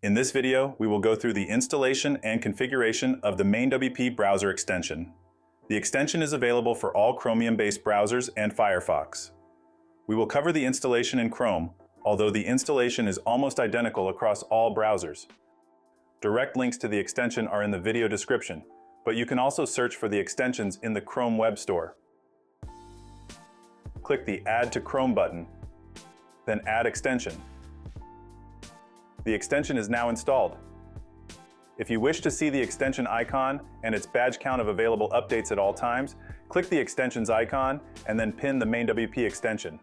In this video, we will go through the installation and configuration of the MainWP Browser Extension. The extension is available for all Chromium-based browsers and Firefox. We will cover the installation in Chrome, although the installation is almost identical across all browsers. Direct links to the extension are in the video description, but you can also search for the extensions in the Chrome Web Store. Click the Add to Chrome button, then Add Extension. The extension is now installed. If you wish to see the extension icon and its badge count of available updates at all times, click the extensions icon and then pin the MainWP extension.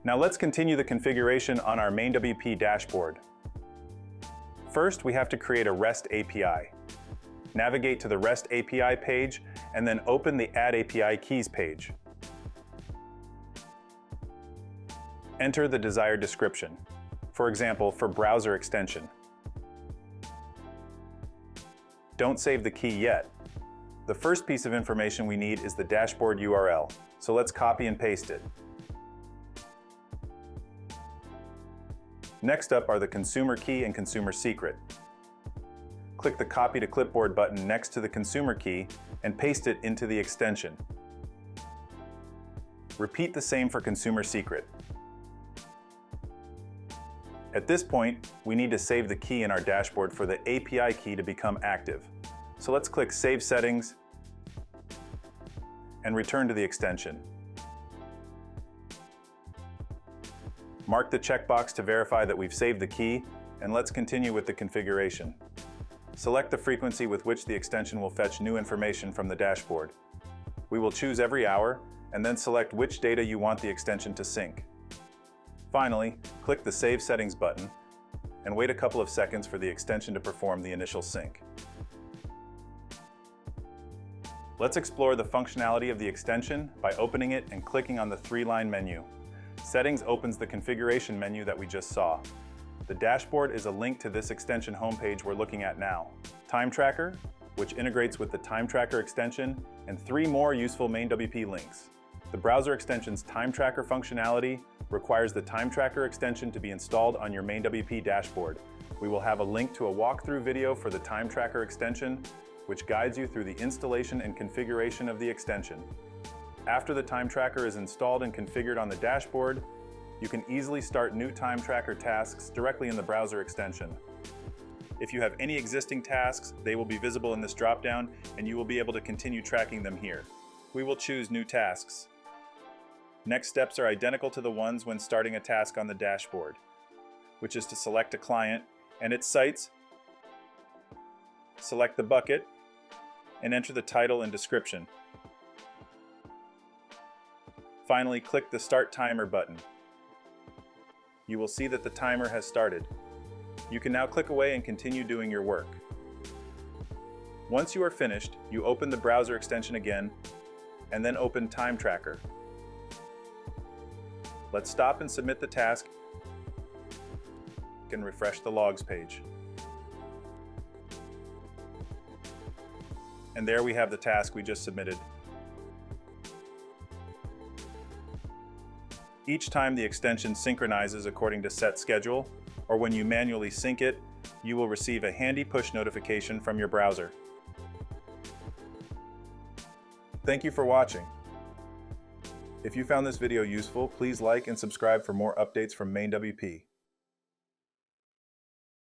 Now let's continue the configuration on our MainWP dashboard. First, we have to create a REST API. Navigate to the REST API page and then open the Add API Keys page. Enter the desired description. For example, for browser extension. Don't save the key yet. The first piece of information we need is the dashboard URL, so let's copy and paste it. Next up are the consumer key and consumer secret. Click the Copy to Clipboard button next to the consumer key and paste it into the extension. Repeat the same for consumer secret. At this point, we need to save the key in our dashboard for the API key to become active. So let's click Save Settings and return to the extension. Mark the checkbox to verify that we've saved the key, and let's continue with the configuration. Select the frequency with which the extension will fetch new information from the dashboard. We will choose every hour, and then select which data you want the extension to sync. Finally, click the Save Settings button and wait a couple of seconds for the extension to perform the initial sync. Let's explore the functionality of the extension by opening it and clicking on the three-line menu. Settings opens the configuration menu that we just saw. The dashboard is a link to this extension homepage we're looking at now. Time Tracker, which integrates with the Time Tracker extension, and 3 more useful MainWP links. The browser extension's Time Tracker functionality requires the Time Tracker extension to be installed on your MainWP dashboard. We will have a link to a walkthrough video for the Time Tracker extension, which guides you through the installation and configuration of the extension. After the Time Tracker is installed and configured on the dashboard, you can easily start new Time Tracker tasks directly in the browser extension. If you have any existing tasks, they will be visible in this dropdown, and you will be able to continue tracking them here. We will choose New Tasks. Next steps are identical to the ones when starting a task on the dashboard, which is to select a client and its sites, select the bucket, and enter the title and description. Finally, click the Start Timer button. You will see that the timer has started. You can now click away and continue doing your work. Once you are finished, you open the browser extension again, and then open Time Tracker. Let's stop and submit the task and refresh the logs page. And there we have the task we just submitted. Each time the extension synchronizes according to set schedule, or when you manually sync it, you will receive a handy push notification from your browser. Thank you for watching. If you found this video useful, please like and subscribe for more updates from MainWP.